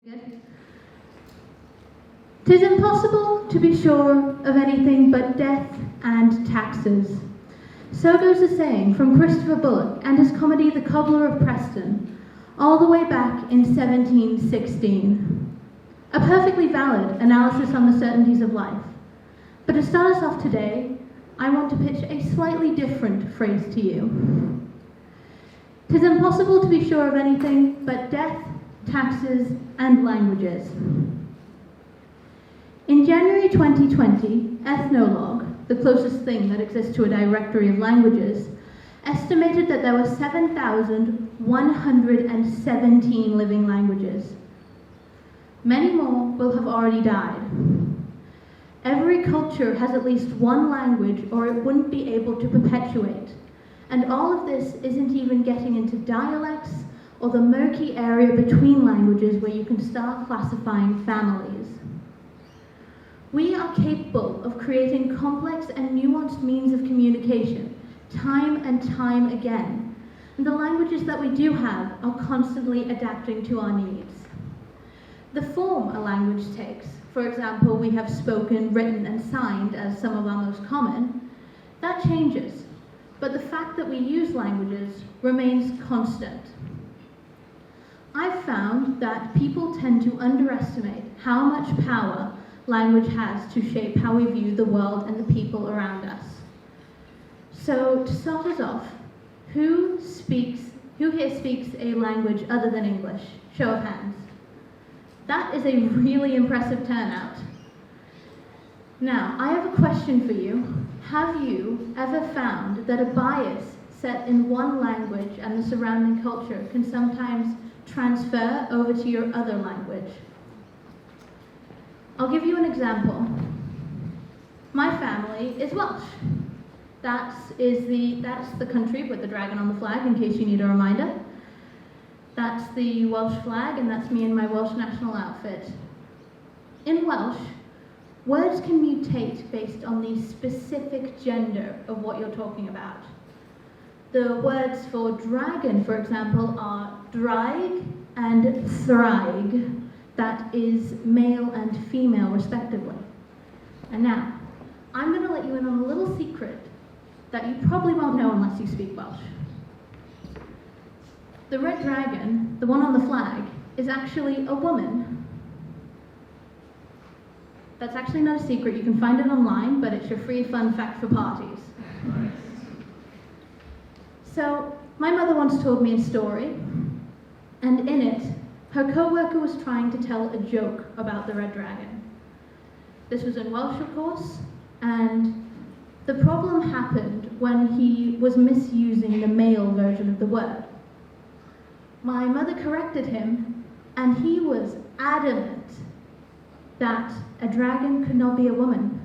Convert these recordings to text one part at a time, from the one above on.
Good. 'Tis impossible to be sure of anything but death and taxes. So goes the saying from Christopher Bullock and his comedy The Cobbler of Preston, all the way back in 1716. A perfectly valid analysis on the certainties of life. But to start us off today, I want to pitch a slightly different phrase to you. 'Tis impossible to be sure of anything but death, taxes, and languages. In January 2020, Ethnologue, the closest thing that exists to a directory of languages, estimated that there were 7,117 living languages. Many more will have already died. Every culture has at least one language or it wouldn't be able to perpetuate. And all of this isn't even getting into dialects or the murky area between languages where you can start classifying families. We are capable of creating complex and nuanced means of communication, time and time again. And the languages that we do have are constantly adapting to our needs. The form a language takes, for example, we have spoken, written, and signed as some of our most common, that changes. But the fact that we use languages remains constant. I've found that people tend to underestimate how much power language has to shape how we view the world and the people around us. So to start us off, who here speaks a language other than English? Show of hands. That is a really impressive turnout. Now, I have a question for you. Have you ever found that a bias set in one language and the surrounding culture can sometimes transfer over to your other language? I'll give you an example. My family is Welsh. That's the country with the dragon on the flag, in case you need a reminder. That's the Welsh flag, and that's me in my Welsh national outfit. In Welsh, words can mutate based on the specific gender of what you're talking about. The words for dragon, for example, are draig and thraig. That is male and female, respectively. And now, I'm going to let you in on a little secret that you probably won't know unless you speak Welsh. The red dragon, the one on the flag, is actually a woman. That's actually not a secret. You can find it online, but it's your free fun fact for parties. Nice. So, my mother once told me a story, and in it, her co-worker was trying to tell a joke about the red dragon. This was in Welsh, of course, and the problem happened when he was misusing the male version of the word. My mother corrected him, and he was adamant that a dragon could not be a woman.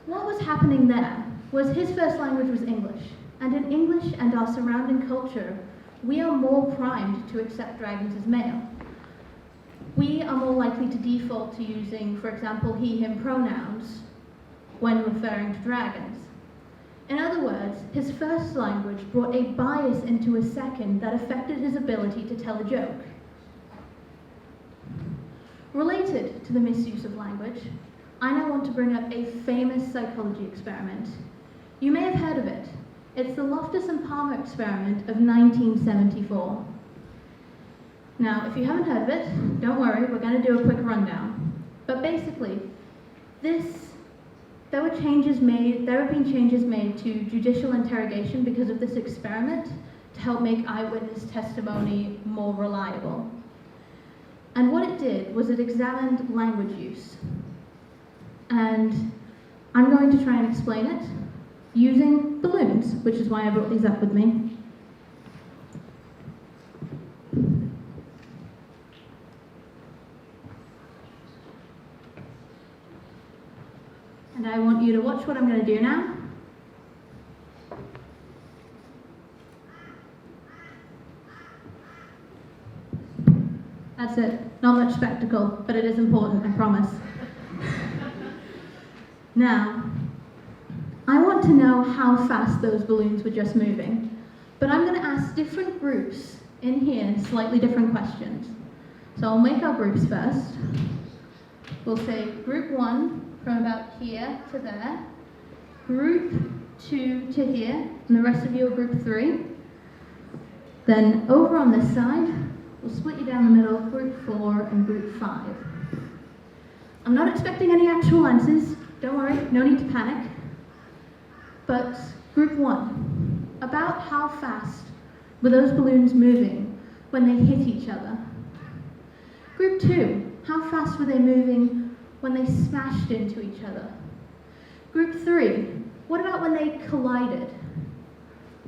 What was happening there was his first language was English, and in English and our surrounding culture, we are more primed to accept dragons as male. We are more likely to default to using, for example, he, him pronouns when referring to dragons. In other words, his first language brought a bias into his second that affected his ability to tell a joke. Related to the misuse of language, I now want to bring up a famous psychology experiment. You may have heard of it. It's the Loftus and Palmer experiment of 1974. Now, if you haven't heard of it, don't worry, we're going to do a quick rundown. But basically, there have been changes made to judicial interrogation because of this experiment to help make eyewitness testimony more reliable. And what it did was it examined language use. And I'm going to try and explain it using balloons, which is why I brought these up with me. And I want you to watch what I'm going to do now. That's it. Not much spectacle, but it is important, I promise. Now, I want to know how fast those balloons were just moving, but I'm going to ask different groups in here slightly different questions. So I'll make our groups first. We'll say group 1 from about here to there, group 2 to here, and the rest of you are group 3. Then over on this side, we'll split you down the middle, group 4 and group 5. I'm not expecting any actual answers, don't worry, no need to panic. But group 1, about how fast were those balloons moving when they hit each other? Group 2, how fast were they moving when they smashed into each other? Group 3, what about when they collided?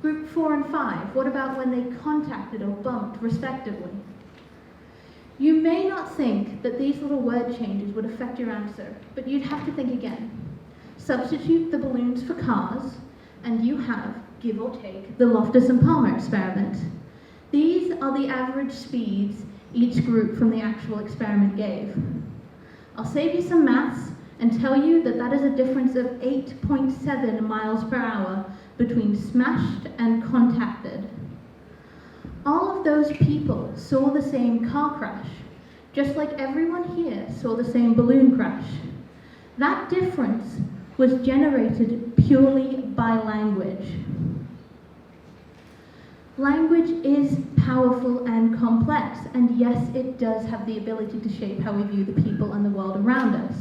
Group 4 and 5, what about when they contacted or bumped, respectively? You may not think that these little word changes would affect your answer, but you'd have to think again. Substitute the balloons for cars, and you have, give or take, the Loftus and Palmer experiment. These are the average speeds each group from the actual experiment gave. I'll save you some maths and tell you that that is a difference of 8.7 miles per hour between smashed and contacted. All of those people saw the same car crash, just like everyone here saw the same balloon crash. That difference was generated purely by language. Language is powerful and complex, and yes, it does have the ability to shape how we view the people and the world around us.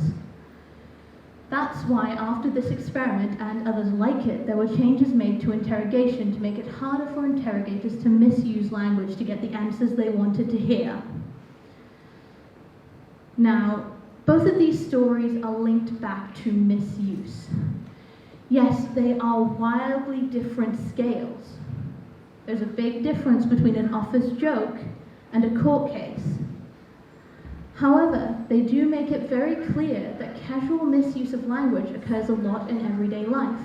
That's why after this experiment and others like it, there were changes made to interrogation to make it harder for interrogators to misuse language to get the answers they wanted to hear. Now, both of these stories are linked back to misuse. Yes, they are wildly different scales. There's a big difference between an office joke and a court case. However, they do make it very clear that casual misuse of language occurs a lot in everyday life.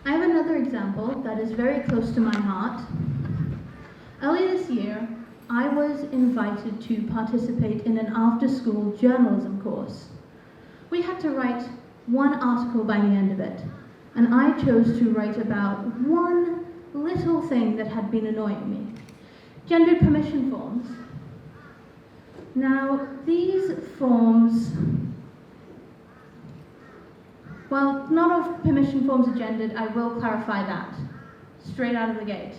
I have another example that is very close to my heart. Earlier this year, I was invited to participate in an after-school journalism course. We had to write one article by the end of it, and I chose to write about one little thing that had been annoying me: gendered permission forms. Now, these forms, well, not all permission forms are gendered, I will clarify that, straight out of the gate.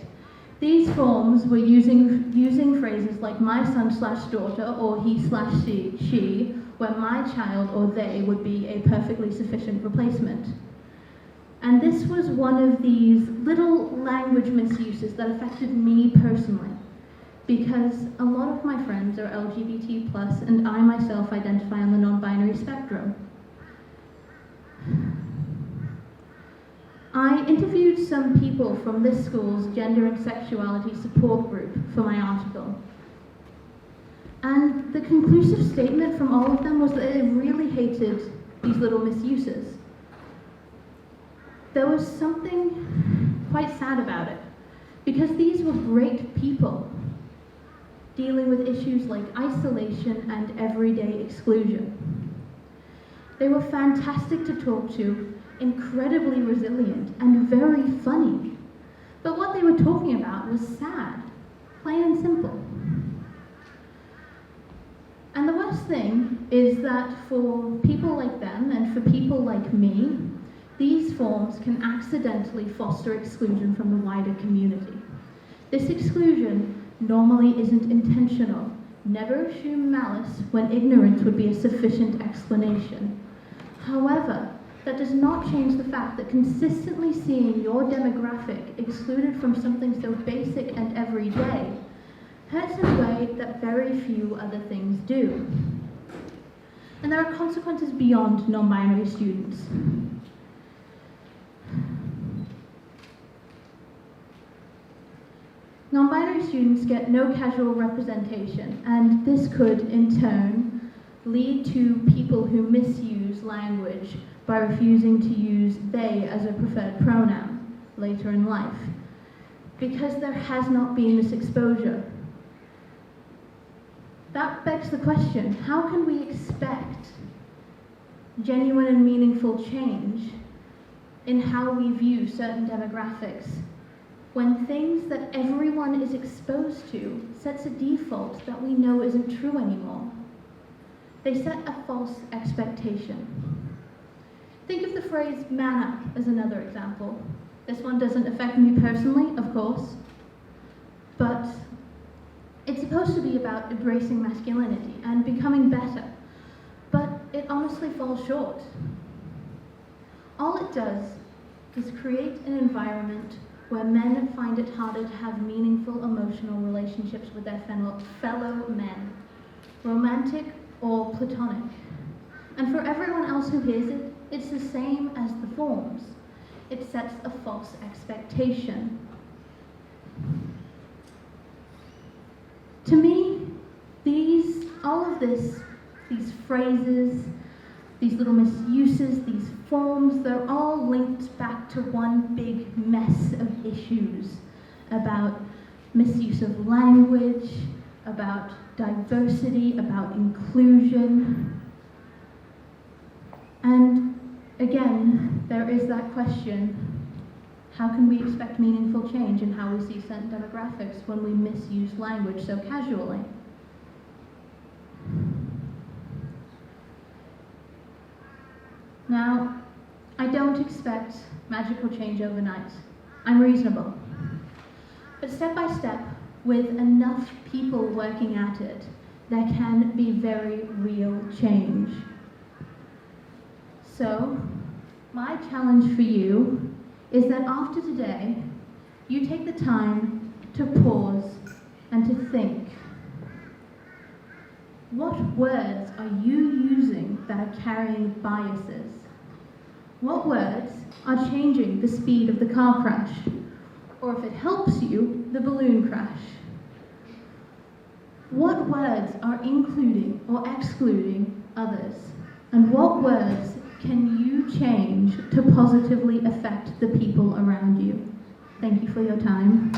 These forms were using phrases like my son/daughter or he/she, where my child or they would be a perfectly sufficient replacement. And this was one of these little language misuses that affected me personally, because a lot of my friends are LGBT+, and I myself identify on the non-binary spectrum. I interviewed some people from this school's gender and sexuality support group for my article. And the conclusive statement from all of them was that they really hated these little misuses. There was something quite sad about it, because these were great people dealing with issues like isolation and everyday exclusion. They were fantastic to talk to, incredibly resilient, and very funny. But what they were talking about was sad, plain and simple. And the worst thing is that for people like them and for people like me, these forms can accidentally foster exclusion from the wider community. This exclusion normally isn't intentional. Never assume malice when ignorance would be a sufficient explanation. However, that does not change the fact that consistently seeing your demographic excluded from something so basic and everyday hurts in a way that very few other things do. And there are consequences beyond non-binary students. Non-binary students get no casual representation, and this could, in turn, lead to people who misuse language by refusing to use they as a preferred pronoun later in life, because there has not been this exposure. That begs the question, how can we expect genuine and meaningful change in how we view certain demographics when things that everyone is exposed to sets a default that we know isn't true anymore. They set a false expectation. Think of the phrase man up as another example. This one doesn't affect me personally, of course, but it's supposed to be about embracing masculinity and becoming better, but it honestly falls short. All it does is create an environment where men find it harder to have meaningful emotional relationships with their fellow men, romantic or platonic. And for everyone else who hears it, it's the same as the forms. It sets a false expectation. To me, these phrases, these little misuses, these forms, they're all linked back to one big mess of issues about misuse of language, about diversity, about inclusion. And again, there is that question, how can we expect meaningful change in how we see certain demographics when we misuse language so casually? Now, I don't expect magical change overnight. I'm reasonable. But step by step, with enough people working at it, there can be very real change. So, my challenge for you is that after today, you take the time to pause and to think. What words are you using that are carrying biases? What words are changing the speed of the car crash? Or if it helps you, the balloon crash? What words are including or excluding others? And what words can you change to positively affect the people around you? Thank you for your time.